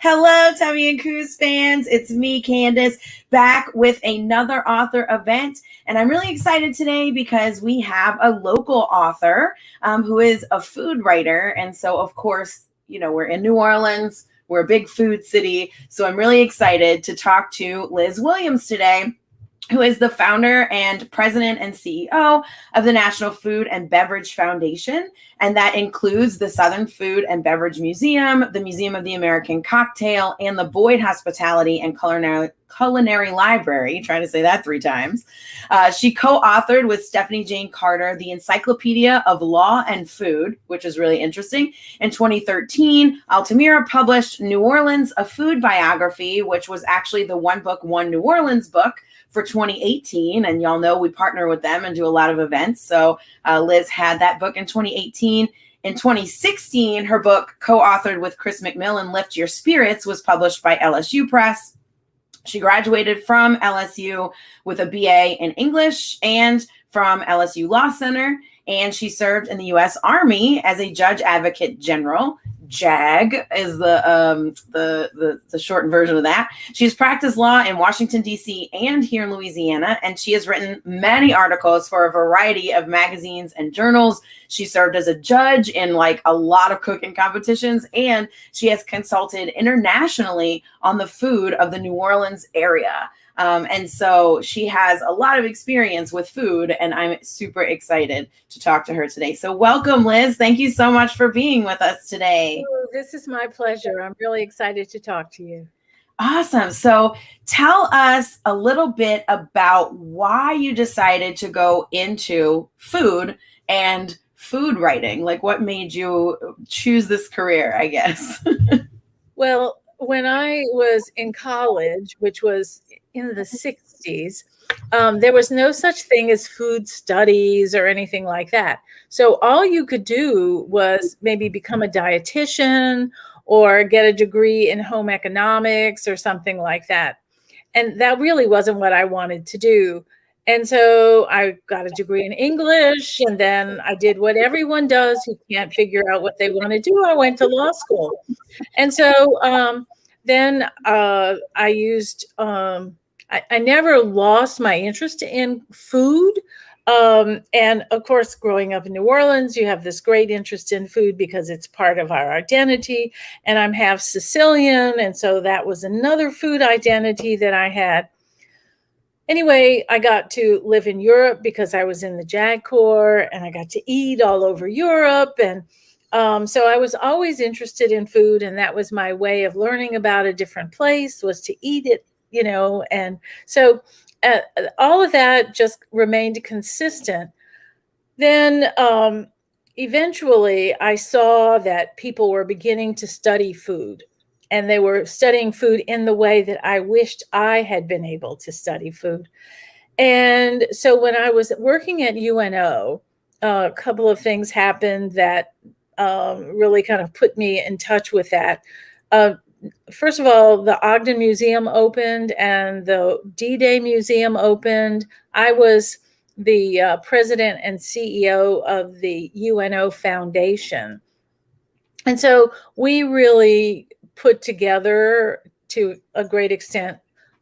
Hello, Tummy and Cruise fans. It's me, Candace, back with another author event. And I'm really excited today because we have a local author who is a food writer. And so, of course, we're in New Orleans. We're a big food city. So I'm really excited to talk to Liz Williams today, who is the founder and president and CEO of the National Food and Beverage Foundation. And that includes the Southern Food and Beverage Museum, the Museum of the American Cocktail, and the Boyd Hospitality and Culinary Library. Trying to say that 3 times. She co-authored with Stephanie Jane Carter the Encyclopedia of Law and Food, which is really interesting. In 2013, Altamira published New Orleans, a Food Biography, which was actually the One Book, One New Orleans book for 2018. And y'all know we partner with them and do a lot of events. So Liz had that book in 2018. In 2016, her book, co-authored with Chris McMillan, Lift Your Spirits, was published by LSU Press. She graduated from LSU with a BA in English and from LSU Law Center. And she served in the U.S. Army as a Judge Advocate General. JAG is the shortened version of that. She's practiced law in Washington, D.C. and here in Louisiana, and she has written many articles for a variety of magazines and journals. She served as a judge in a lot of cooking competitions, and she has consulted internationally on the food of the New Orleans area. And so she has a lot of experience with food, and I'm super excited to talk to her today. So welcome, Liz. Thank you so much for being with us today. Oh, this is my pleasure. I'm really excited to talk to you. Awesome. So tell us a little bit about why you decided to go into food and food writing. What made you choose this career, I guess? Well, when I was in college, which was in the 60s, there was no such thing as food studies or anything like that. So all you could do was maybe become a dietitian or get a degree in home economics or something like that. And that really wasn't what I wanted to do. And so I got a degree in English, and then I did what everyone does who can't figure out what they want to do. I went to law school. And so then I used, I never lost my interest in food. And of course, growing up in New Orleans, you have this great interest in food because it's part of our identity. And I'm half Sicilian. And so that was another food identity that I had. Anyway, I got to live in Europe because I was in the JAG Corps, and I got to eat all over Europe. And so I was always interested in food, and that was my way of learning about a different place, was to eat it, and so all of that just remained consistent. Then eventually I saw that people were beginning to study food, and they were studying food in the way that I wished I had been able to study food. And so when I was working at UNO, a couple of things happened that really kind of put me in touch with that. First of all, the Ogden Museum opened and the D-Day Museum opened. I was the president and CEO of the UNO Foundation. And so we really put together, to a great extent,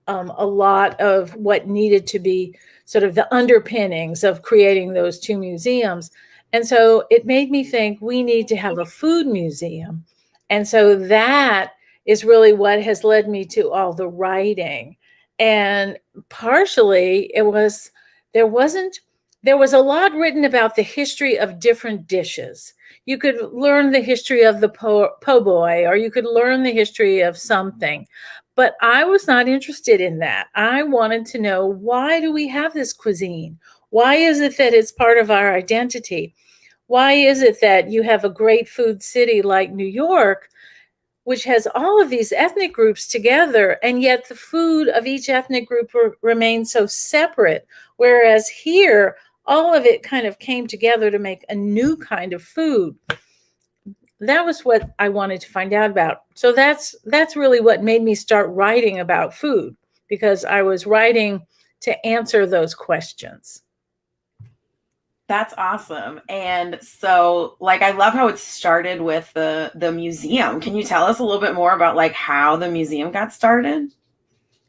a lot of what needed to be sort of the underpinnings of creating those 2 museums. And so it made me think we need to have a food museum. And so that is really what has led me to all the writing. And partially there was a lot written about the history of different dishes. You could learn the history of the po' boy, or you could learn the history of something. But I was not interested in that. I wanted to know, why do we have this cuisine? Why is it that it's part of our identity? Why is it that you have a great food city like New York, which has all of these ethnic groups together, and yet the food of each ethnic group remains so separate, whereas here, all of it kind of came together to make a new kind of food. that was what I wanted to find out about. So that's really what made me start writing about food, because I was writing to answer those questions. That's awesome. And so like I love how it started with the museum. Can you tell us a little bit more about like how the museum got started?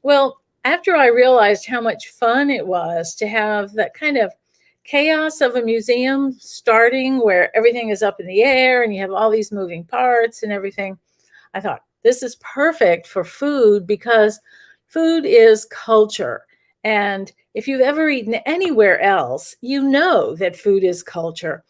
Well, after I realized how much fun it was to have that kind of chaos of a museum starting where everything is up in the air and you have all these moving parts and everything, I thought this is perfect for food, because food is culture. And if you've ever eaten anywhere else, you know that food is culture.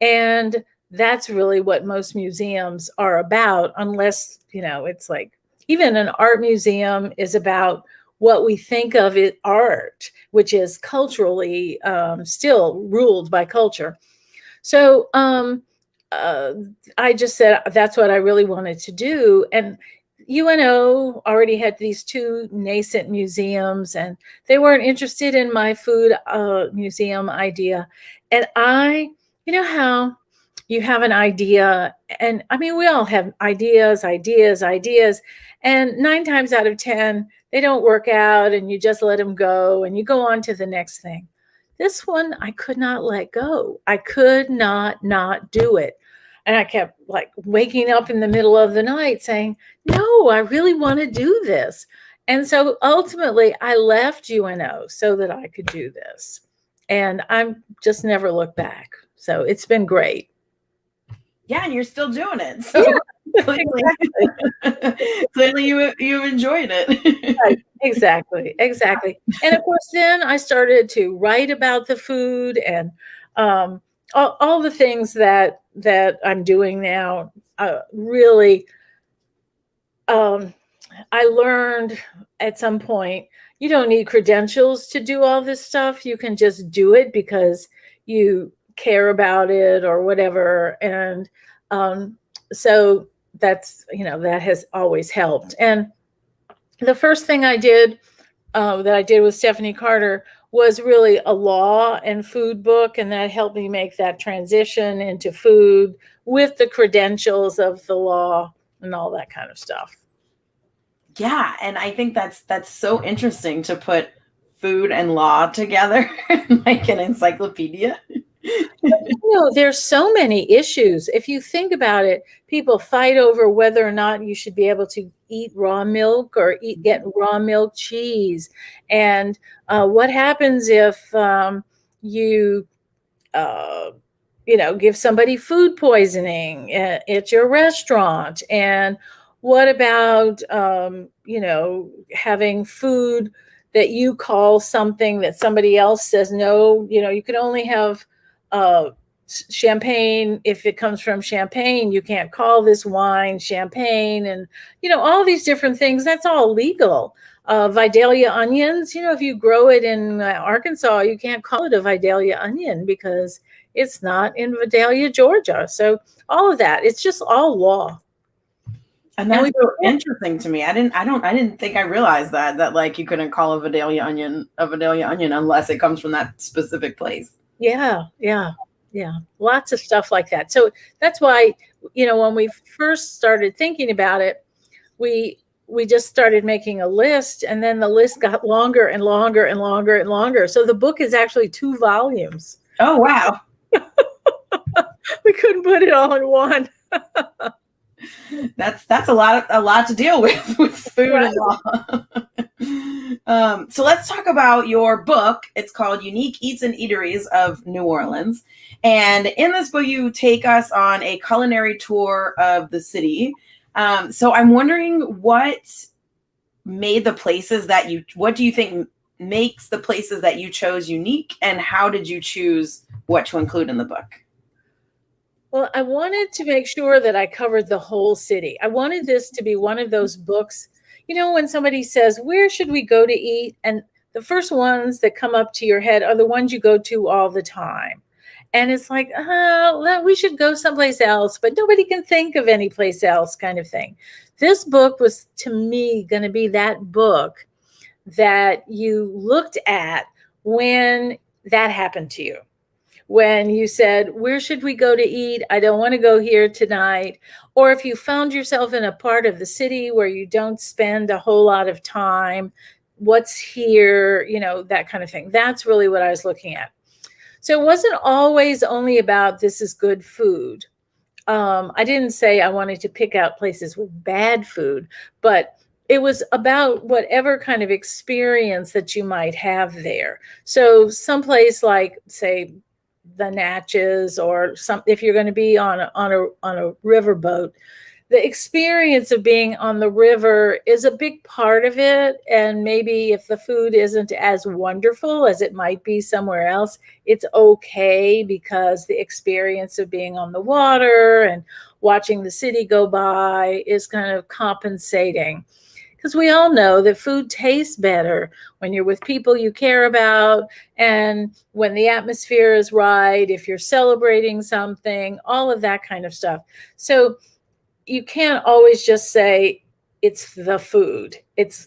And that's really what most museums are about, unless, it's like even an art museum is about what we think of it art, which is culturally still ruled by culture. So uh, I just said that's what I really wanted to do. And UNO already had these two nascent museums, and they weren't interested in my food museum idea. And you know how you have an idea, and I mean, we all have ideas, and 9 times out of 10, they don't work out, and you just let them go and you go on to the next thing. This one, I could not let go. I could not do it. And I kept like waking up in the middle of the night saying, no, I really want to do this. And so ultimately, I left UNO so that I could do this. And I'm just never looked back. So it's been great. Yeah, and you're still doing it. Yeah, So clearly, exactly. clearly you've enjoyed Right, it. exactly. And of course, then I started to write about the food and um, all the things that I'm doing now. Really, um, I learned at some point you don't need credentials to do all this stuff. You can just do it because you care about it or whatever. And um, so that has always helped. And the first thing I did that I did with Stephanie Carter was really a law and food book, and that helped me make that transition into food with the credentials of the law and all that kind of stuff. Yeah, and I think that's so interesting to put food and law together like an encyclopedia. There's so many issues. If you think about it, people fight over whether or not you should be able to eat raw milk or get raw milk cheese. And what happens if you uh, give somebody food poisoning at your restaurant? And what about, having food that you call something that somebody else says, no, you can only have uh, champagne if it comes from Champagne. You can't call this wine champagne. And, all these different things, that's all legal. Vidalia onions, if you grow it in Arkansas, you can't call it a Vidalia onion because it's not in Vidalia, Georgia. So all of that, it's just all law. And And that's we, so interesting to me. I didn't think I realized that like you couldn't call a Vidalia onion unless it comes from that specific place. yeah, lots of stuff like that. So that's why, when we first started thinking about it, we we just started making a list, and then the list got longer and longer and longer and longer. So the book is actually 2 volumes. Oh wow. We couldn't put it all in one. That's a lot to deal with food Right. and law. So let's talk about your book. It's called Unique Eats and Eateries of New Orleans. And in this book, you take us on a culinary tour of the city. So I'm wondering what do you think makes the places that you chose unique, and how did you choose what to include in the book? Well, I wanted to make sure that I covered the whole city. I wanted this to be one of those books, when somebody says, where should we go to eat? And the first ones that come up to your head are the ones you go to all the time. And it's like, well, we should go someplace else, but nobody can think of any place else, kind of thing. This book was, to me, going to be that book that you looked at when that happened to you. when you said, where should we go to eat? I don't want to go here tonight. Or if you found yourself in a part of the city where you don't spend a whole lot of time, what's here, that kind of thing. That's really what I was looking at. So it wasn't always only about this is good food. I didn't say I wanted to pick out places with bad food, but it was about whatever kind of experience that you might have there. So someplace like, say, the Natchez, or if you're going to be on a riverboat, the experience of being on the river is a big part of it. And maybe if the food isn't as wonderful as it might be somewhere else, it's okay, because the experience of being on the water and watching the city go by is kind of compensating. Because we all know that food tastes better when you're with people you care about, and when the atmosphere is right, if you're celebrating something, all of that kind of stuff. So you can't always just say it's the food.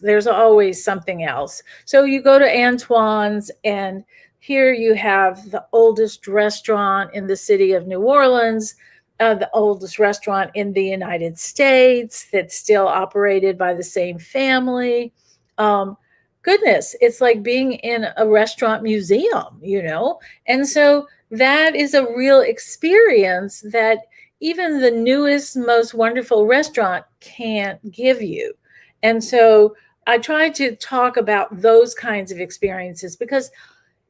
There's always something else. So you go to Antoine's, and here you have the oldest restaurant in the city of New Orleans, the oldest restaurant in the United States that's still operated by the same family. Goodness, it's like being in a restaurant museum, And so that is a real experience that even the newest, most wonderful restaurant can't give you. And so I try to talk about those kinds of experiences, because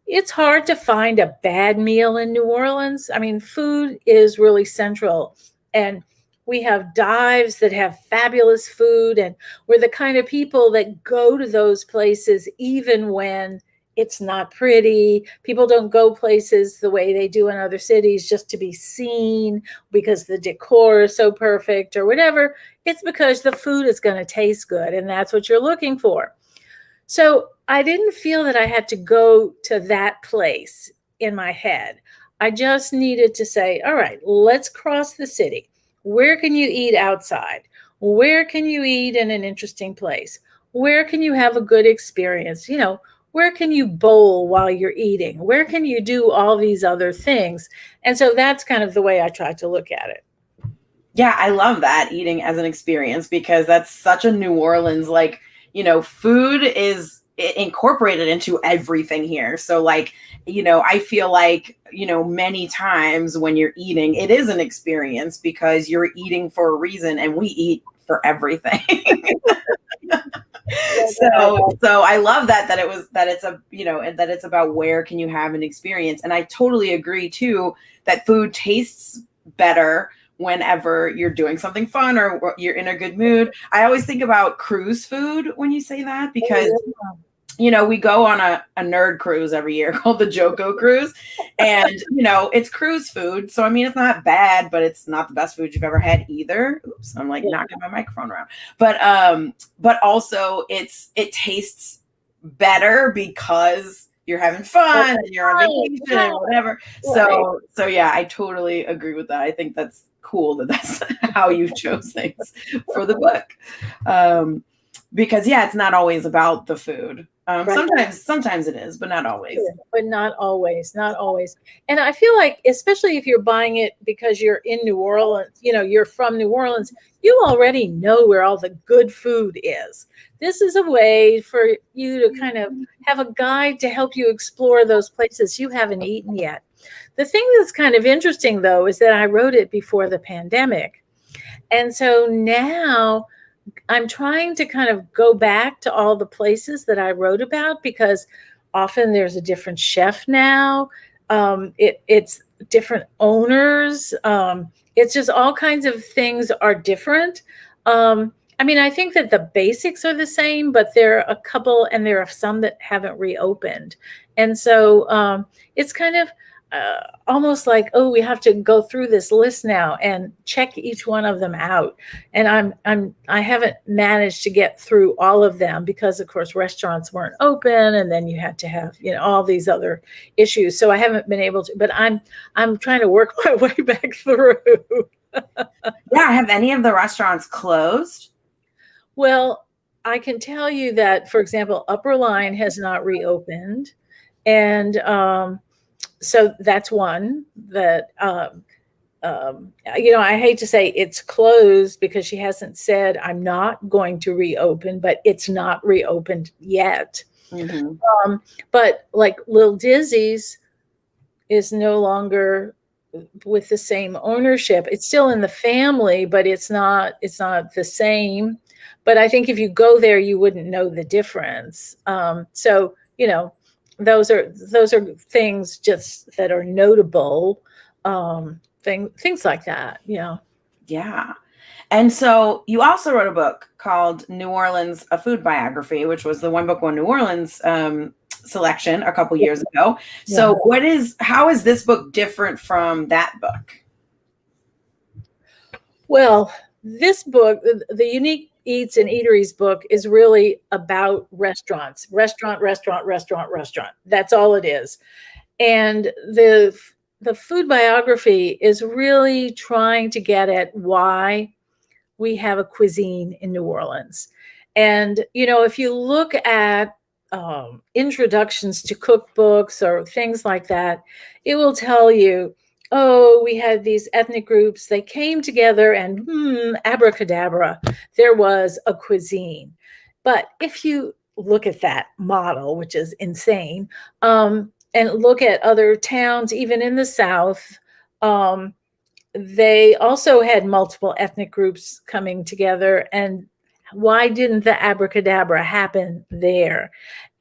it's hard to find a bad meal in New Orleans. I mean, food is really central, and we have dives that have fabulous food, and we're the kind of people that go to those places even when it's not pretty. People don't go places the way they do in other cities just to be seen because the decor is so perfect or whatever. It's because the food is going to taste good, and that's what you're looking for. So I didn't feel that I had to go to that place in my head. I just needed to say, all right, let's cross the city. Where can you eat outside? Where can you eat in an interesting place? Where can you have a good experience? Where can you bowl while you're eating? Where can you do all these other things? And so that's kind of the way I try to look at it. Yeah, I love that, eating as an experience, because that's such a New Orleans, food is incorporated into everything here. So I feel like, many times when you're eating, it is an experience because you're eating for a reason, and we eat for everything. So I love that it's about where can you have an experience. And I totally agree too that food tastes better whenever you're doing something fun or you're in a good mood. I always think about cruise food when you say that, because we go on a nerd cruise every year called the Joko Cruise, and it's cruise food. So I mean, it's not bad, but it's not the best food you've ever had either. Oops, I'm knocking my microphone around. But also it tastes better because you're having fun and you're on vacation and whatever. So yeah, I totally agree with that. I think that's cool that that's how you chose things for the book. Because it's not always about the food. Sometimes it is, but not always. But not always. And I feel like, especially if you're buying it because you're in New Orleans, you're from New Orleans, you already know where all the good food is. This is a way for you to kind of have a guide to help you explore those places you haven't eaten yet. The thing that's kind of interesting, though, is that I wrote it before the pandemic. And so now I'm trying to kind of go back to all the places that I wrote about, because often there's a different chef now. It's different owners. It's just all kinds of things are different. I mean, I think that the basics are the same, but there are a couple, and there are some that haven't reopened. And so it's kind of almost like, oh, we have to go through this list now and check each one of them out. And I haven't managed to get through all of them because, of course, restaurants weren't open, and then you had to have all these other issues. So I haven't been able to. But I'm trying to work my way back through. Yeah, have any of the restaurants closed? Well, I can tell you that, for example, Upper Line has not reopened, and So that's one that, I hate to say it's closed because she hasn't said I'm not going to reopen, but it's not reopened yet. Mm-hmm. But like Lil Dizzy's is no longer with the same ownership. It's still in the family, but it's not the same. But I think if you go there, you wouldn't know the difference. So those are things just that are notable. Things like that. Yeah. And so you also wrote a book called New Orleans, a Food Biography, which was the One Book, One New Orleans selection a couple years ago. Yeah. So how is this book different from that book? Well, this book, the Unique Eats and Eateries book, is really about restaurants, restaurant, restaurant, restaurant, restaurant. That's all it is. And the food biography is really trying to get at why we have a cuisine in New Orleans. And if you look at introductions to cookbooks or things like that, it will tell you, oh, we had these ethnic groups, they came together and abracadabra, there was a cuisine. But if you look at that model, which is insane, and look at other towns, even in the South, they also had multiple ethnic groups coming together. And why didn't the abracadabra happen there?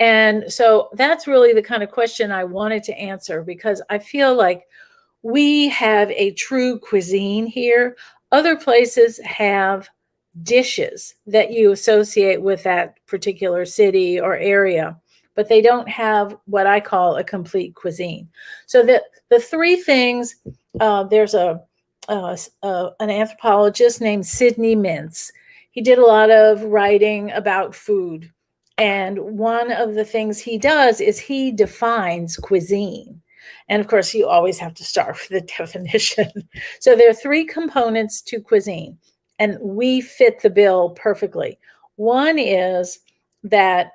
And so that's really the kind of question I wanted to answer, because I feel like we have a true cuisine here. Other places have dishes that you associate with that particular city or area, but they don't have what I call a complete cuisine. So the three things, there's an anthropologist named Sidney Mintz. He did a lot of writing about food. And one of the things he does is he defines cuisine. And of course, you always have to start with the definition. So there are three components to cuisine, and we fit the bill perfectly. One is that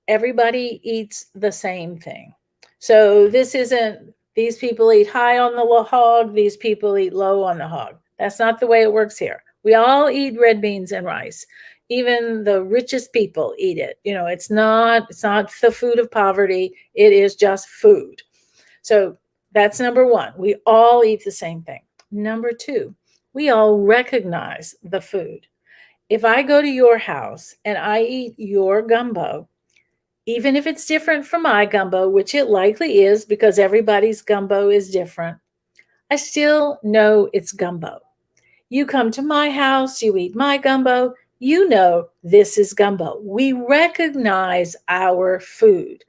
everybody eats the same thing. So this isn't, these people eat high on the hog, these people eat low on the hog. That's not the way it works here. We all eat red beans and rice. Even the richest people eat it. It's not the food of poverty. It is just food. So that's number one. We all eat the same thing. Number two, we all recognize the food. If I go to your house and I eat your gumbo, even if it's different from my gumbo, which it likely is because everybody's gumbo is different, I still know it's gumbo. You come to my house, you eat my gumbo, you know this is gumbo. We recognize our food.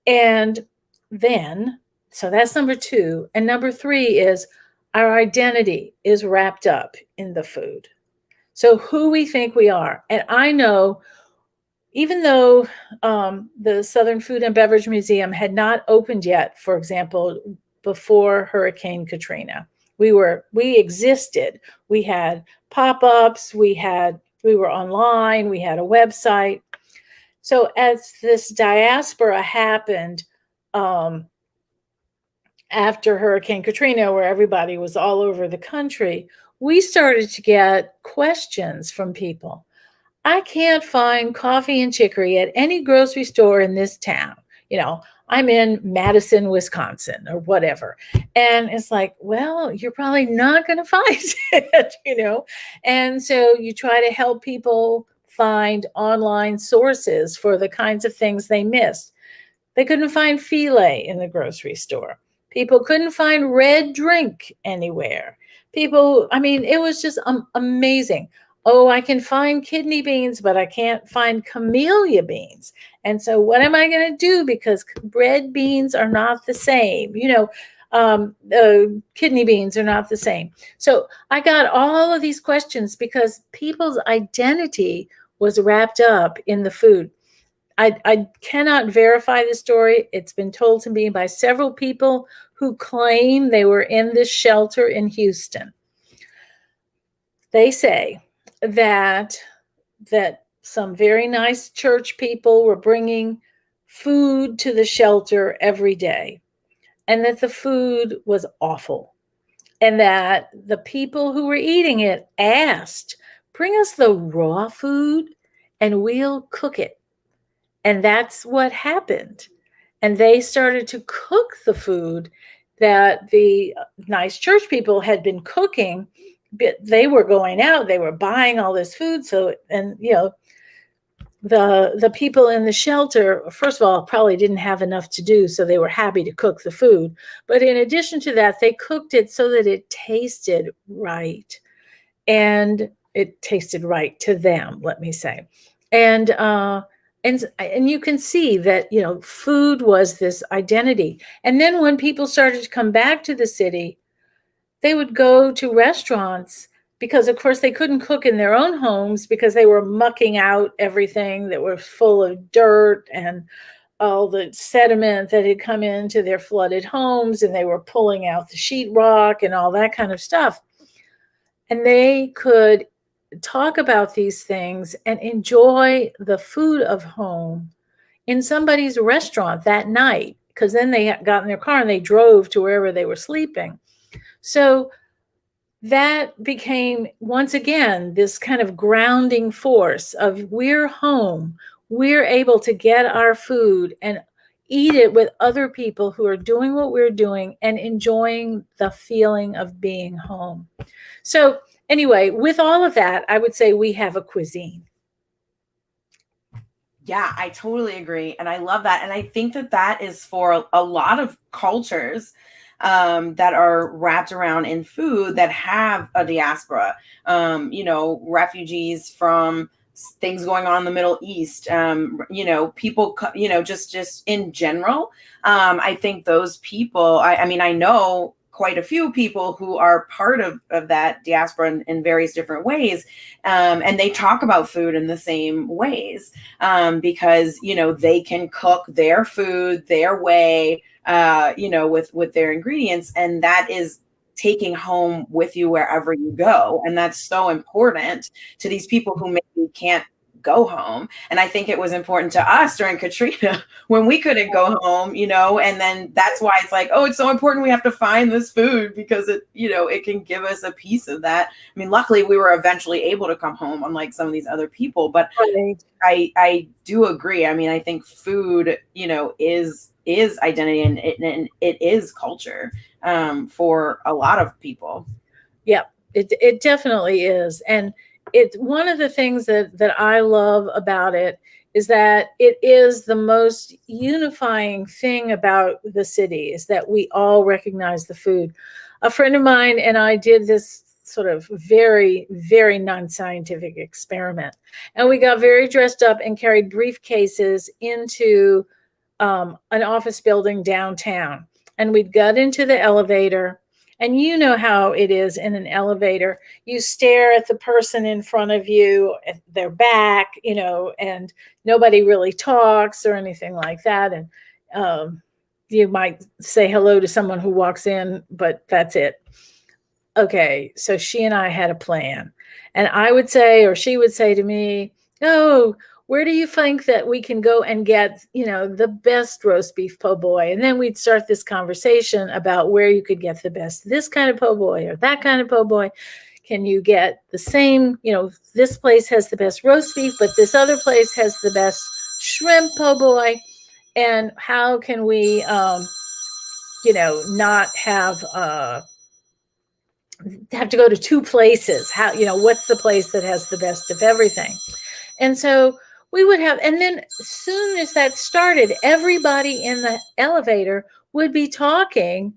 And then, so that's number two. And number three is our identity is wrapped up in the food. So who we think we are. And I know, even though the Southern Food and Beverage Museum had not opened yet, for example, before Hurricane Katrina, we existed. We had pop-ups, we were online, we had a website. So as this diaspora happened, after Hurricane Katrina, where everybody was all over the country, we started to get questions from people. I can't find coffee and chicory at any grocery store in this town. I'm in Madison, Wisconsin, or whatever. And it's like, well, you're probably not going to find it. And so you try to help people find online sources for the kinds of things they missed. They couldn't find filet in the grocery store. People couldn't find red drink anywhere. It was just amazing. Oh, I can find kidney beans, but I can't find camellia beans. And so what am I going to do? Because red beans are not the same. Kidney beans are not the same. So I got all of these questions because people's identity was wrapped up in the food. I cannot verify the story. It's been told to me by several people who claim they were in this shelter in Houston. They say that some very nice church people were bringing food to the shelter every day. and that the food was awful, and that the people who were eating it asked, "Bring us the raw food and we'll cook it." And that's what happened. And they started to cook the food that the nice church people had been cooking, but they were going out, they were buying all this food. So, and the people in the shelter, first of all, probably didn't have enough to do, so they were happy to cook the food. But in addition to that, they cooked it so that it tasted right, and it tasted right to them, let me say. And you can see that, food was this identity. And then when people started to come back to the city, they would go to restaurants because, of course, they couldn't cook in their own homes because they were mucking out everything that was full of dirt and all the sediment that had come into their flooded homes, and they were pulling out the sheetrock and all that kind of stuff. And they could talk about these things and enjoy the food of home in somebody's restaurant that night, because then they got in their car and they drove to wherever they were sleeping. So that became, once again, this kind of grounding force of, we're home, we're able to get our food and eat it with other people who are doing what we're doing and enjoying the feeling of being home. So anyway, with all of that, I would say we have a cuisine. Yeah, I totally agree. And I love that. And I think that that is for a lot of cultures that are wrapped around in food that have a diaspora, refugees from things going on in the Middle East, people, just in general. I think those people, I mean, I know quite a few people who are part of that diaspora in various different ways. And they talk about food in the same ways because, they can cook their food their way, with their ingredients. And that is taking home with you wherever you go. And that's so important to these people who maybe can't go home. And I think it was important to us during Katrina when we couldn't go home, and then that's why it's like, oh, it's so important we have to find this food because it can give us a piece of that. I mean, luckily we were eventually able to come home, unlike some of these other people, but right. I do agree. I mean, I think food, is identity and it is culture for a lot of people. Yeah, it definitely is. And it's one of the things that I love about it is that it is the most unifying thing about the city, is that we all recognize the food. A friend of mine and I did this sort of very, very non-scientific experiment. And we got very dressed up and carried briefcases into an office building downtown. And we'd got into the elevator. And you know how it is in an elevator. You stare at the person in front of you, at their back, and nobody really talks or anything like that. And you might say hello to someone who walks in, but that's it. Okay, so she and I had a plan. And I would say, or she would say to me, "Oh, where do you think that we can go and get, the best roast beef po' boy?" And then we'd start this conversation about where you could get the best, this kind of po' boy or that kind of po' boy. Can you get the same, this place has the best roast beef, but this other place has the best shrimp po' boy. And how can we, not have to go to two places? How, what's the place that has the best of everything? And so we would have, and then as soon as that started, everybody in the elevator would be talking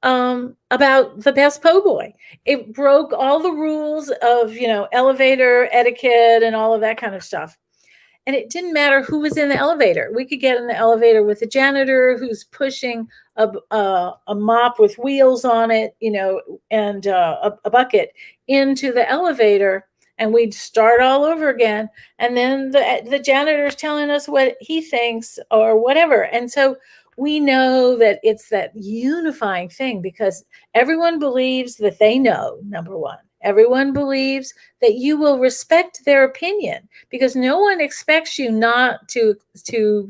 about the best po' boy. It broke all the rules of, elevator etiquette and all of that kind of stuff. And it didn't matter who was in the elevator. We could get in the elevator with the janitor who's pushing a mop with wheels on it, and a bucket into the elevator. And we'd start all over again. And then the janitor's telling us what he thinks or whatever. And so we know that it's that unifying thing because everyone believes that they know, number one. Everyone believes that you will respect their opinion because no one expects you not to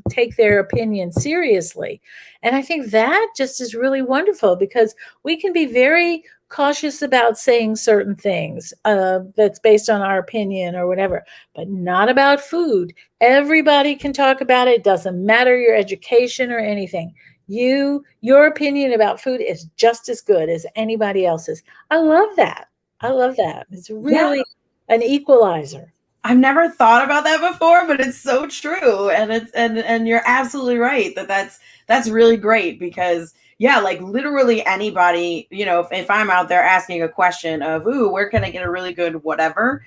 take their opinion seriously. And I think that just is really wonderful because we can be very cautious about saying certain things that's based on our opinion or whatever, but not about food. Everybody can talk about it. It doesn't matter your education or anything. Your opinion about food is just as good as anybody else's. I love that. I love that. It's Yeah. really an equalizer. I've never thought about that before, but it's so true. And and you're absolutely right that's really great because yeah, like literally anybody, if I'm out there asking a question of, ooh, where can I get a really good whatever?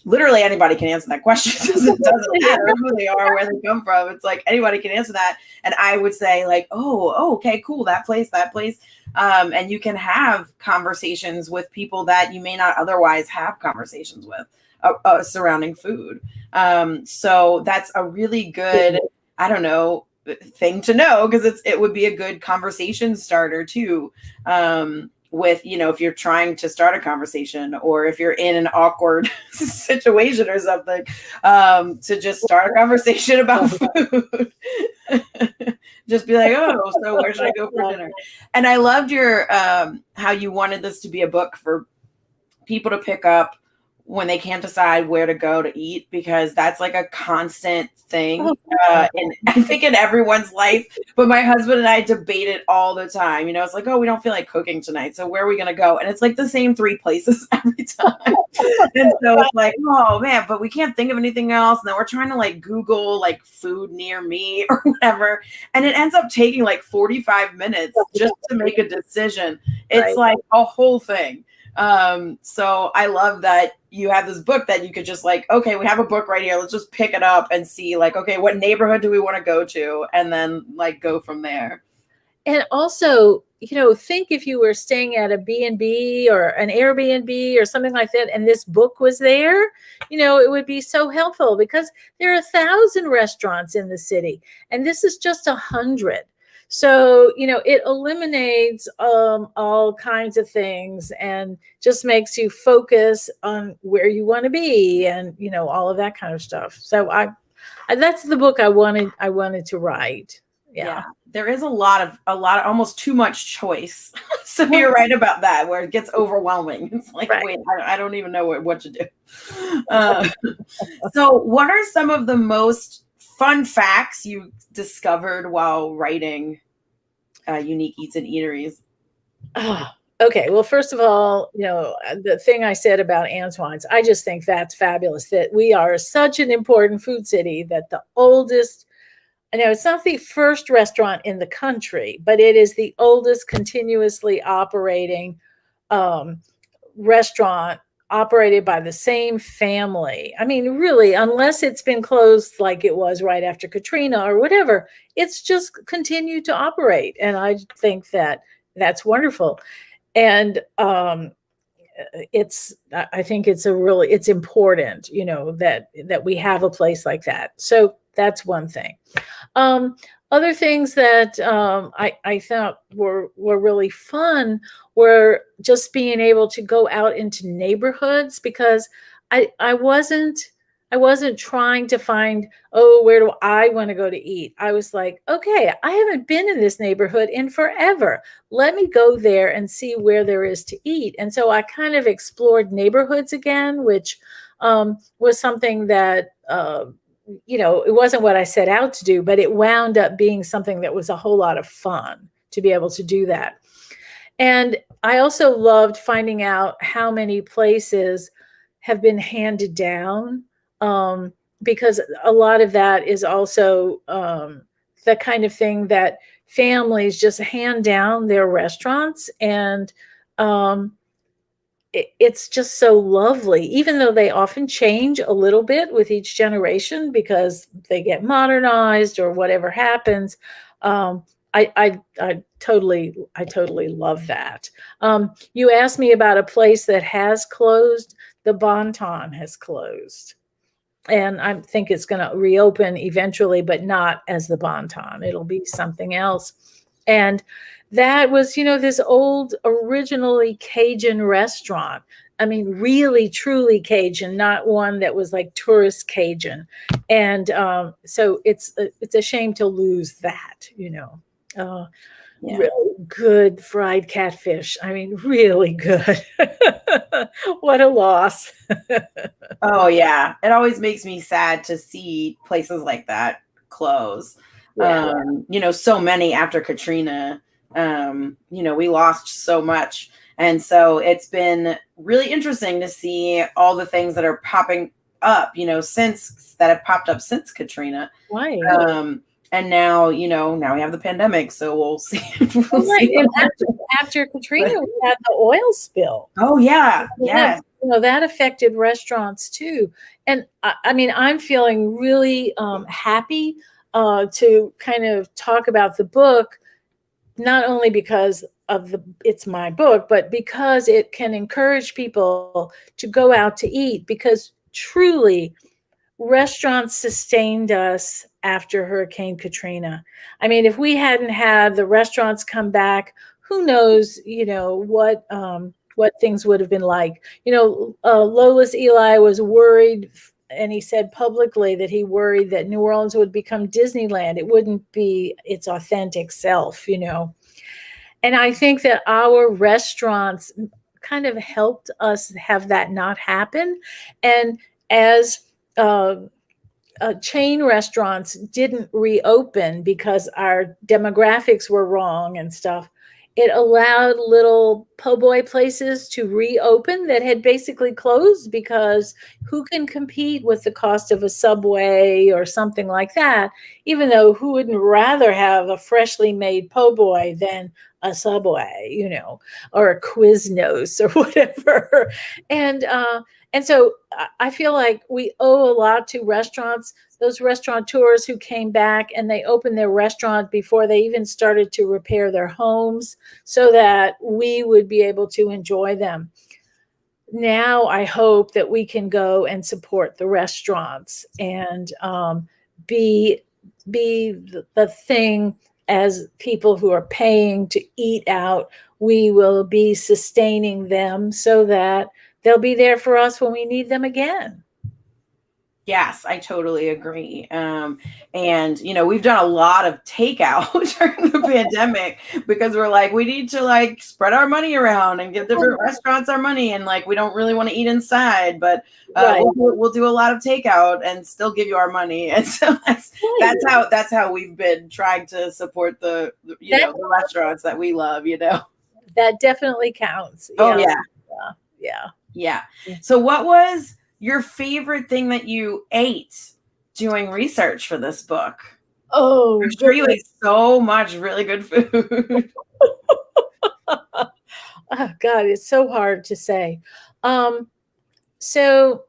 Literally anybody can answer that question. It doesn't matter who they are, where they come from. It's like anybody can answer that. And I would say like, oh, okay, cool. That place. And you can have conversations with people that you may not otherwise have conversations with surrounding food. So that's a really good, I don't know, thing to know because it would be a good conversation starter too. With, if you're trying to start a conversation or if you're in an awkward situation or something, to just start a conversation about food. Just be like, oh, so where should I go for dinner? And I loved your how you wanted this to be a book for people to pick up when they can't decide where to go to eat, because that's like a constant thing in I think in everyone's life. But my husband and I debate it all the time. It's like, oh, we don't feel like cooking tonight, so where are we gonna go? And it's like the same 3 places every time. And so it's like, oh man, but we can't think of anything else. And then we're trying to like Google like food near me or whatever. And it ends up taking like 45 minutes just to make a decision. It's like a whole thing. So I love that you have this book that you could just like, okay, we have a book right here. Let's just pick it up and see like, okay, what neighborhood do we want to go to? And then like go from there. And also, think if you were staying at a B&B or an Airbnb or something like that, and this book was there, it would be so helpful because there are 1,000 restaurants in the city, and this is just 100. So, it eliminates all kinds of things and just makes you focus on where you want to be and, all of that kind of stuff. So that's the book I wanted to write. Yeah. There is a lot of almost too much choice. So you're right about that, where it gets overwhelming. It's like, wait, I don't even know what to do. So what are some of the most fun facts you discovered while writing Unique Eats and Eateries? Okay. Well, first of all, the thing I said about Antoine's, I just think that's fabulous that we are such an important food city that the oldest, I know it's not the first restaurant in the country, but it is the oldest continuously operating restaurant operated by the same family. I mean, really, unless it's been closed like it was right after Katrina or whatever, it's just continued to operate. And I think that that's wonderful. And I think it's important, that we have a place like that. So that's one thing. Other things that I thought were really fun were just being able to go out into neighborhoods, because I wasn't trying to find, oh, where do I want to go to eat? I was like, okay, I haven't been in this neighborhood in forever. Let me go there and see where there is to eat. And so I kind of explored neighborhoods again, which was something that it wasn't what I set out to do, but it wound up being something that was a whole lot of fun to be able to do that. And I also loved finding out how many places have been handed down, because a lot of that is also the kind of thing that families just hand down their restaurants. And it's just so lovely, even though they often change a little bit with each generation because they get modernized or whatever happens. I totally love that. You asked me about a place that has closed. The Bon Ton has closed, and I think it's going to reopen eventually, but not as the Bon Ton. It'll be something else. And that was, this old, originally Cajun restaurant. I mean, really, truly Cajun, not one that was like tourist Cajun. And so it's a shame to lose that, Uh, Yeah. really good fried catfish. I mean, really good. What a loss. Oh yeah, it always makes me sad to see places like that close. Yeah. So many after Katrina. We lost so much, and so it's been really interesting to see all the things that are popping up. Since that have popped up since Katrina. Right. And now we have the pandemic, so we'll see. Oh, We'll right. see And what happens. after Katrina, we had the oil spill. Oh yeah, yes. That affected restaurants too. And I mean, I'm feeling really happy to kind of talk about the book, not only because of it's my book, but because it can encourage people to go out to eat, because truly restaurants sustained us after Hurricane Katrina. I mean, if we hadn't had the restaurants come back, who knows, what things would have been like. Lois Eli was worried, and he said publicly that he worried that New Orleans would become Disneyland. It wouldn't be its authentic self. And I think that our restaurants kind of helped us have that not happen. And as uh, chain restaurants didn't reopen because our demographics were wrong and stuff, it allowed little po' boy places to reopen that had basically closed, because who can compete with the cost of a Subway or something like that? Even though, who wouldn't rather have a freshly made po' boy than a Subway, or a Quiznos or whatever? And so I feel like we owe a lot to restaurants, those restaurateurs who came back and they opened their restaurant before they even started to repair their homes, so that we would be able to enjoy them. Now I hope that we can go and support the restaurants and be the thing, as people who are paying to eat out. We will be sustaining them so that they'll be there for us when we need them again. Yes, I totally agree. And we've done a lot of takeout during the pandemic because we're like, we need to like spread our money around and give different restaurants our money, and like we don't really want to eat inside, but Right. we'll do a lot of takeout and still give you our money. And so that's how we've been trying to support the restaurants that we love. That definitely counts. Oh yeah. Yeah. So what was your favorite thing that you ate doing research for this book? Oh, I'm sure you ate so much really good food. Oh God, it's so hard to say. So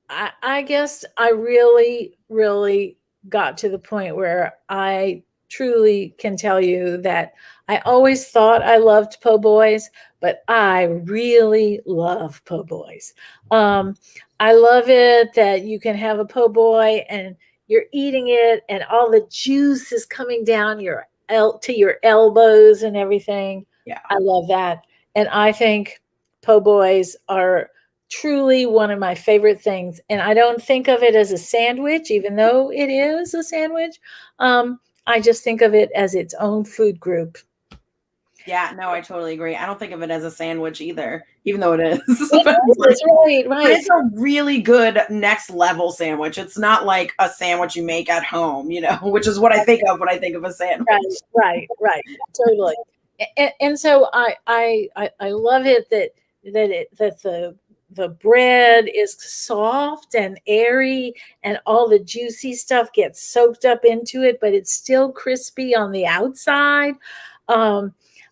I guess I really, really got to the point where I truly can tell you that I always thought I loved po' boys, but I really love po' boys. I love it that you can have a po' boy and you're eating it, and all the juice is coming down to your elbows and everything. Yeah. I love that. And I think po' boys are truly one of my favorite things. And I don't think of it as a sandwich, even though it is a sandwich. I just think of it as its own food group. Yeah, no, I totally agree. I don't think of it as a sandwich either, even though it is. Right. It's a really good next level sandwich. It's not like a sandwich you make at home, which is what I think of when I think of a sandwich. Right. Totally. And so I love it that the bread is soft and airy, and all the juicy stuff gets soaked up into it, but it's still crispy on the outside.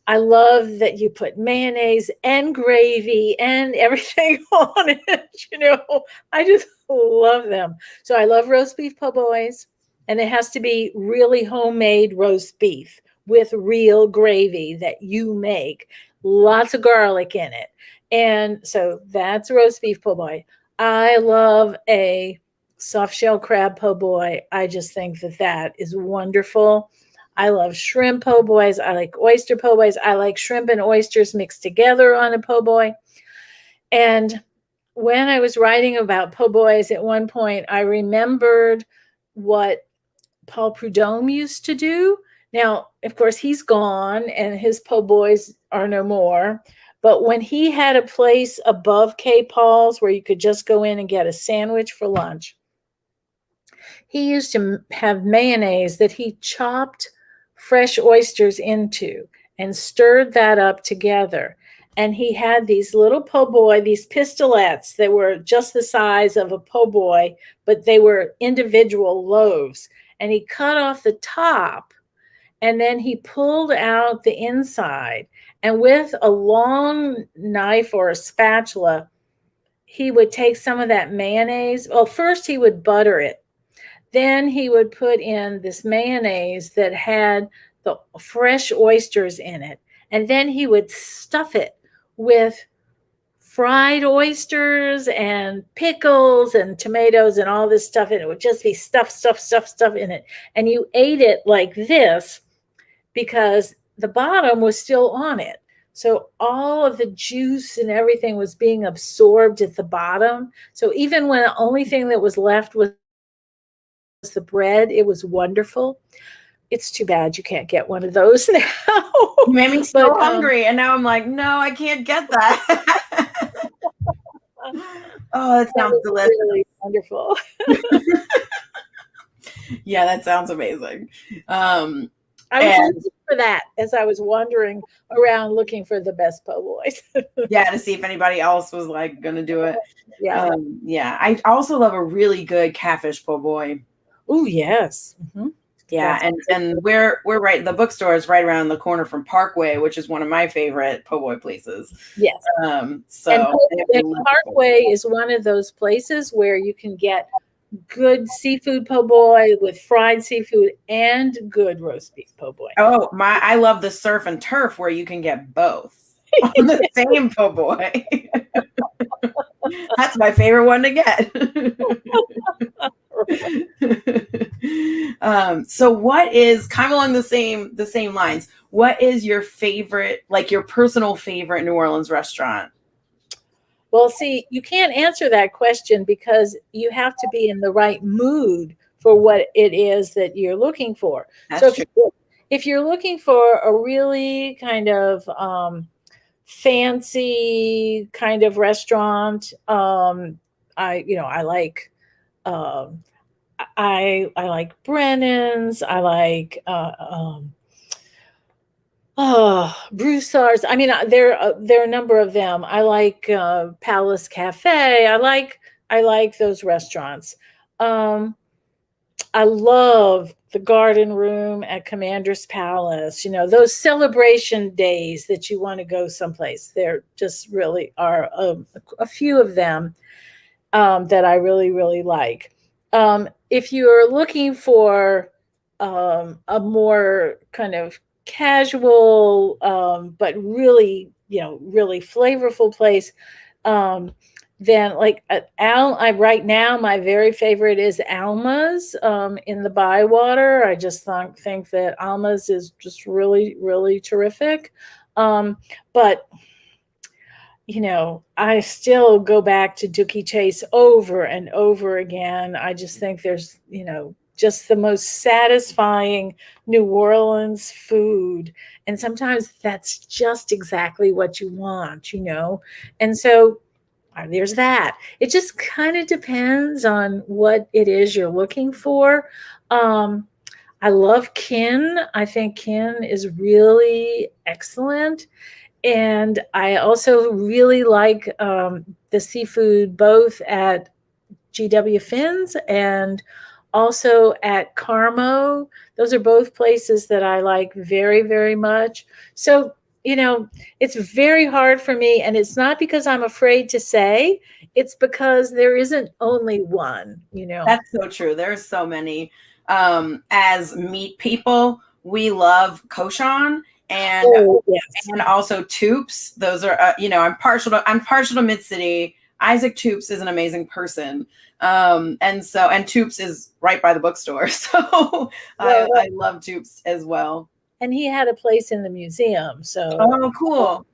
I love that you put mayonnaise and gravy and everything on it. I just love them. So I love roast beef po' boys, and it has to be really homemade roast beef with real gravy that you make, lots of garlic in it. And so that's roast beef po' boy. I love a soft shell crab po' boy. I just think that is wonderful. I love shrimp po' boys. I like oyster po' boys. I like shrimp and oysters mixed together on a po' boy. And when I was writing about po' boys at one point, I remembered what Paul Prudhomme used to do. Now, of course, he's gone and his po' boys are no more. But when he had a place above K. Paul's where you could just go in and get a sandwich for lunch, he used to have mayonnaise that he chopped fresh oysters into and stirred that up together. And he had these little po' boy, these pistolets that were just the size of a po' boy, but they were individual loaves. And he cut off the top and then he pulled out the inside. And with a long knife or a spatula, he would take some of that mayonnaise. Well, first he would butter it. Then he would put in this mayonnaise that had the fresh oysters in it. And then he would stuff it with fried oysters and pickles and tomatoes and all this stuff. And it would just be stuff in it. And you ate it like this because the bottom was still on it. So all of the juice and everything was being absorbed at the bottom. So even when the only thing that was left was the bread, it was wonderful. It's too bad you can't get one of those now. You made me so hungry, and now I'm like, no, I can't get that. Oh, that sounds delicious. Really wonderful. Yeah, that sounds amazing. I was looking for that as I was wandering around looking for the best po' boys. Yeah, to see if anybody else was like going to do it. Yeah. Yeah. I also love a really good catfish po' boy. Oh, yes. Mm-hmm. Yeah, and we're right. The bookstore is right around the corner from Parkway, which is one of my favorite po' boy places. Yes. So and Parkway is one of those places where you can get good seafood po' boy with fried seafood and good roast beef po' boy. Oh, I love the surf and turf where you can get both on the same po' boy. That's my favorite one to get. So what is kind of along the same lines? What is your favorite, like your personal favorite New Orleans restaurant? Well, see, you can't answer that question because you have to be in the right mood for what it is that you're looking for. That's true. If you're looking for a really kind of fancy kind of restaurant, I like Brennan's. I like Broussard's. I mean, there are a number of them. I like Palace Cafe. I like those restaurants. I love the Garden Room at Commander's Palace. You know, those celebration days that you want to go someplace. There just really are a few of them that I really, really like. If you're looking for a more kind of casual, but really, really flavorful place, then like right now, my very favorite is Alma's in the Bywater. I just think that Alma's is just really, really terrific. But I still go back to Dookie Chase over and over again. I just think there's, just the most satisfying New Orleans food. And sometimes that's just exactly what you want, And so there's that. It just kind of depends on what it is you're looking for. I love Kin. I think Kin is really excellent. And I also really like the seafood both at GW Finn's and also at Carmo. Those are both places that I like very, very much. So, it's very hard for me. And it's not because I'm afraid to say, it's because there isn't only one, That's so true. There's so many. As meat people, we love Koshan. And yes. and also Toops. Those are I'm partial to Mid City. Isaac Toops is an amazing person. And Toops is right by the bookstore. So I love Toops as well. And he had a place in the museum. So Oh, cool.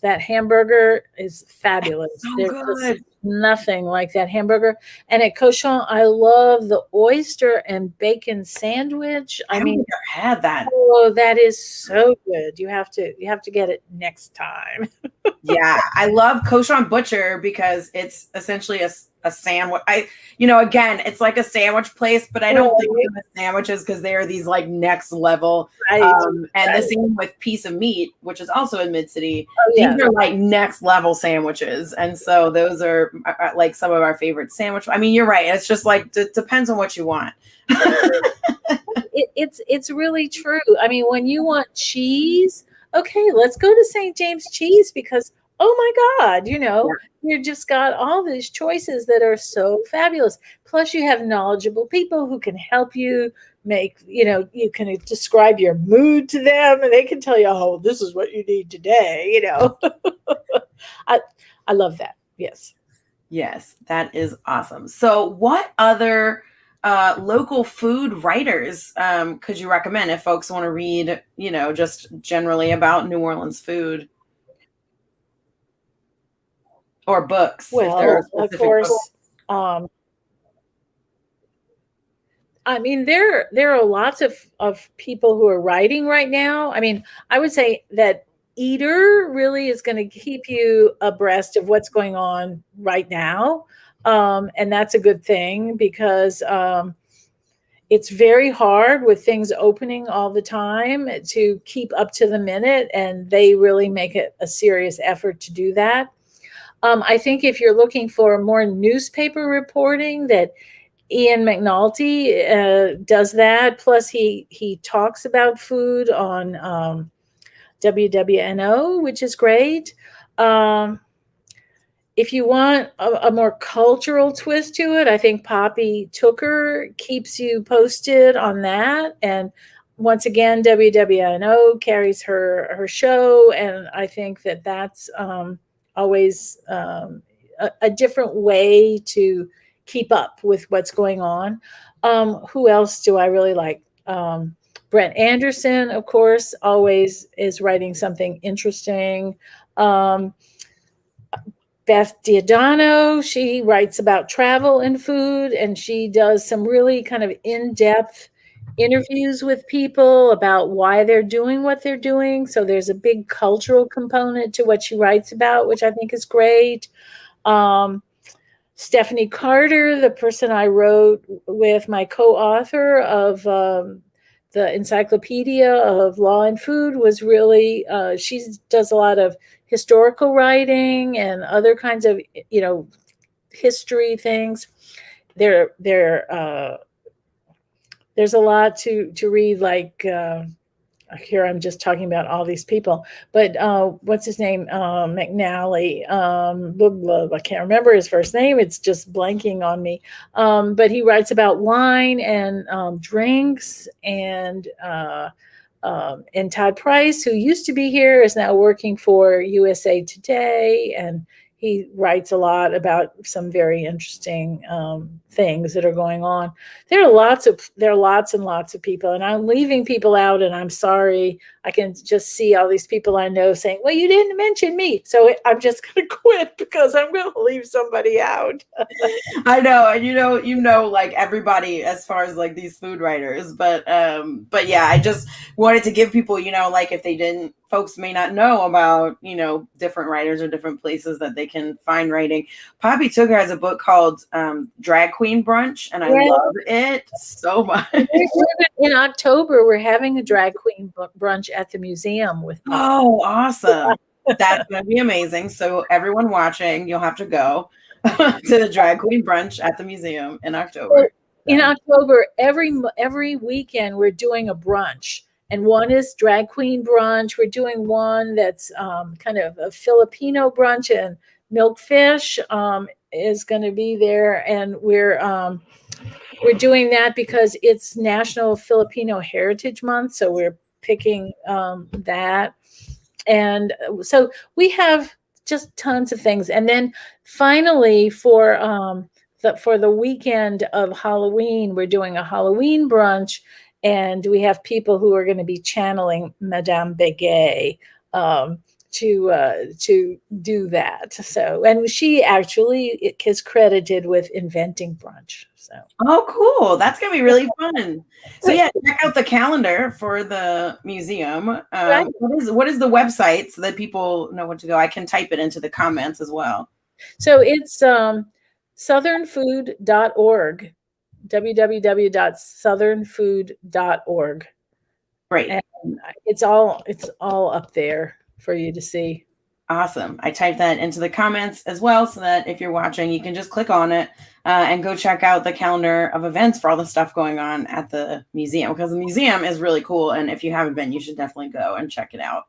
That hamburger is fabulous. So There's good. just nothing like that hamburger. And at Cochon, I love the oyster and bacon sandwich. I mean, never had that. Oh, that is so good. You have to get it next time. Yeah, I love Cochon Butcher because it's essentially a sandwich. Again, it's like a sandwich place, but I don't think of the sandwiches because they are these like next level. Right. The same with Piece of Meat, which is also in Mid City. Oh, yeah. These are like next level sandwiches, and so those are like some of our favorite sandwich. I mean, you're right. It's just like depends on what you want. It's really true. I mean, when you want cheese, okay, let's go to St. James Cheese because, oh my God, you just got all these choices that are so fabulous. Plus, you have knowledgeable people who can help you make, you can describe your mood to them and they can tell you, oh, this is what you need today, I love that. Yes. Yes, that is awesome. So, what other local food writers could you recommend if folks want to read, just generally about New Orleans food? Or books? Well, of course. I mean, there are lots of people who are writing right now. I mean, I would say that Eater really is going to keep you abreast of what's going on right now. And that's a good thing because it's very hard with things opening all the time to keep up to the minute. And they really make it a serious effort to do that. I think if you're looking for more newspaper reporting, that Ian McNulty does that. Plus, he talks about food on WWNO, which is great. If you want a more cultural twist to it, I think Poppy Tooker keeps you posted on that. And once again, WWNO carries her show, and I think that that's always a different way to keep up with what's going on. Who else do I really like? Brent Anderson, of course, always is writing something interesting. Beth Diodano, she writes about travel and food, and she does some really kind of in-depth interviews with people about why they're doing what they're doing. So there's a big cultural component to what she writes about, which I think is great. Stephanie Carter, the person I wrote with, my co-author of the Encyclopedia of Law and Food, was really, she does a lot of historical writing and other kinds of, history things. There's a lot to read, like, here I'm just talking about all these people, but what's his name? McNally. I can't remember his first name. It's just blanking on me. But he writes about wine and drinks, and Todd Price, who used to be here, is now working for USA Today, and he writes a lot about some very interesting things that are going on. There are lots and lots of people, and I'm leaving people out, and I'm sorry. I can just see all these people I know saying, well, you didn't mention me. So I'm just going to quit because I'm going to leave somebody out. I know. And like everybody as far as like these food writers, but yeah, I just wanted to give people, like if they didn't, folks may not know about, different writers or different places that they can find writing. Poppy Tooker has a book called Drag Queen Brunch, and I love it so much. In October, we're having a drag queen brunch at the museum with Poppy. Oh, awesome. That's going to be amazing. So everyone watching, you'll have to go to the drag queen brunch at the museim in October. In October, every weekend, we're doing a brunch. And one is drag queen brunch. We're doing one that's kind of a Filipino brunch, and Milkfish is going to be there. And we're doing that because it's National Filipino Heritage Month. So we're picking that. And so we have just tons of things. And then finally for the weekend of Halloween, we're doing a Halloween brunch, and we have people who are going to be channeling Madame Béguet to do that. So, and she actually is credited with inventing brunch. So, oh, cool! That's gonna be really fun. So yeah, check out the calendar for the museum. right. What is the website so that people know what to go? I can type it into the comments as well. So it's southernfood.org, www.southernfood.org. Great. And it's all up there for you to see. Awesome. I typed that into the comments as well, so that if you're watching, you can just click on it and go check out the calendar of events for all the stuff going on at the museum, because the museum is really cool. And if you haven't been, you should definitely go and check it out.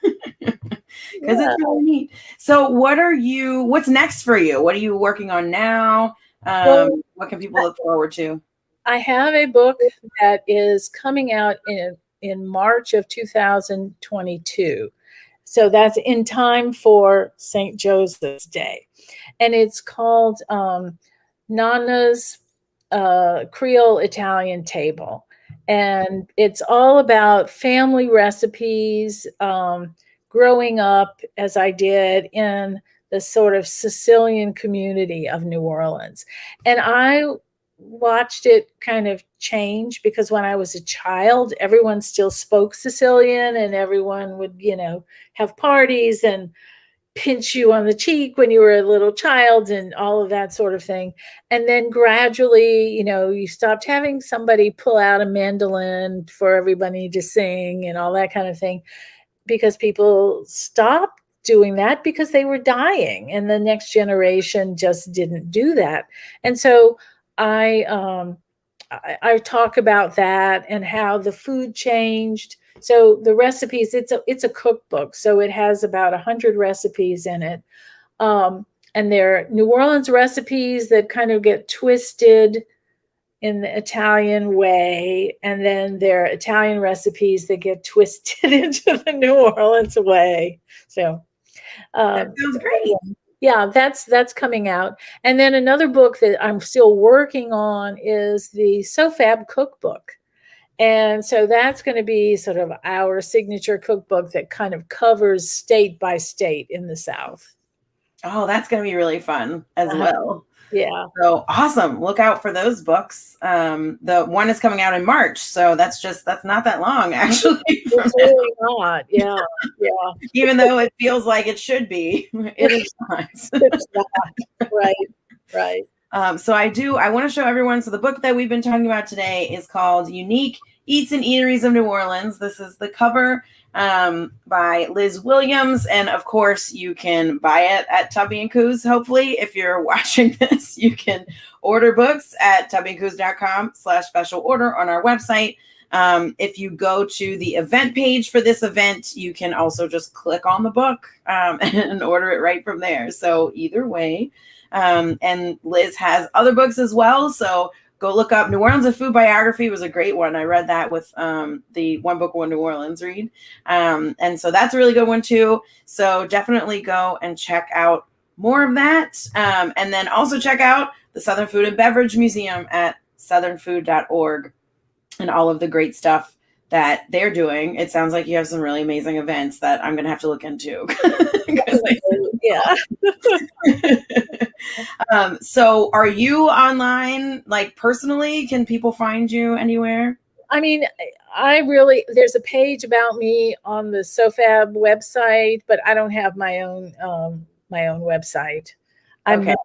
Because it's really neat. So what's next for you? What are you working on now? What can people look forward to? I have a book that is coming out in March of 2022. So that's in time for St. Joseph's Day. And it's called Nana's Creole Italian Table. And it's all about family recipes, growing up as I did in the sort of Sicilian community of New Orleans. And I watched it kind of change, because when I was a child, everyone still spoke Sicilian, and everyone would, have parties and pinch you on the cheek when you were a little child and all of that sort of thing. And then gradually, you stopped having somebody pull out a mandolin for everybody to sing and all that kind of thing, because people stopped doing that because they were dying, and the next generation just didn't do that. And so I talk about that and how the food changed. So the recipes, it's a cookbook, so it has about 100 recipes in it, and they're New Orleans recipes that kind of get twisted in the Italian way, and then there are Italian recipes that get twisted into the New Orleans way. So That sounds great. yeah, that's coming out. And then another book that I'm still working on is the SoFab cookbook. And so that's going to be sort of our signature cookbook that kind of covers state by state in the South. Oh, that's going to be really fun as well. Yeah. So awesome. Look out for those books. The one is coming out in March. So that's not that long, actually. It's really not. Yeah. Yeah. Even though it feels like it should be, it is not. It's not. Right. So I want to show everyone. So the book that we've been talking about today is called Unique Eats and Eateries of New Orleans. This is the cover by Liz Williams. And of course, you can buy it at Tubby & Coos. Hopefully, if you're watching this, you can order books at tubbyandcoos.com/special order on our website. If you go to the event page for this event, you can also just click on the book and order it right from there. So either way. And Liz has other books as well. So go look up New Orleans, a Food Biography was a great one. I read that with the One Book, One New Orleans read. And so that's a really good one too. So definitely go and check out more of that. And then also check out the Southern Food and Beverage Museum at southernfood.org and all of the great stuff that they're doing. It sounds like you have some really amazing events that I'm going to have to look into. Yeah. So are you online, like personally? Can people find you anywhere? I mean, there's a page about me on the SoFab website, but I don't have my own website. Okay.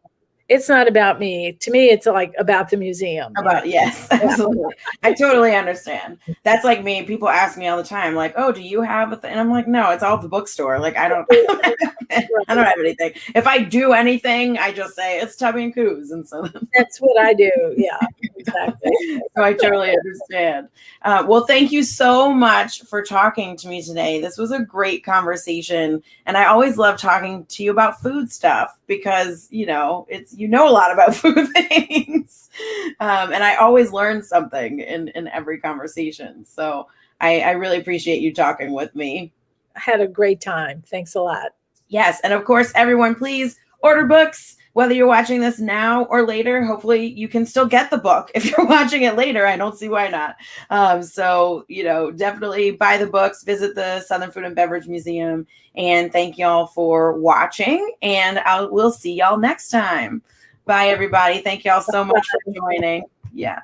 It's not about me. To me, it's like about the museum. Yes, absolutely. I totally understand. That's like me. People ask me all the time, like, "Oh, do you have a thing?" And I'm like, "No, it's all at the bookstore. Like, I don't have anything. If I do anything, I just say it's Tubby & Coos." And so that's what I do. Yeah, exactly. So I totally understand. Well, thank you so much for talking to me today. This was a great conversation. And I always love talking to you about food stuff because, you know a lot about food things. And I always learn something in every conversation. So I really appreciate you talking with me. I had a great time. Thanks a lot. Yes. And of course, everyone, please order books, whether you're watching this now or later. Hopefully you can still get the book. If you're watching it later, I don't see why not. So, definitely buy the books, visit the Southern Food and Beverage Museum, and thank y'all for watching. And we'll see y'all next time. Bye, everybody. Thank y'all so much for joining. Yeah.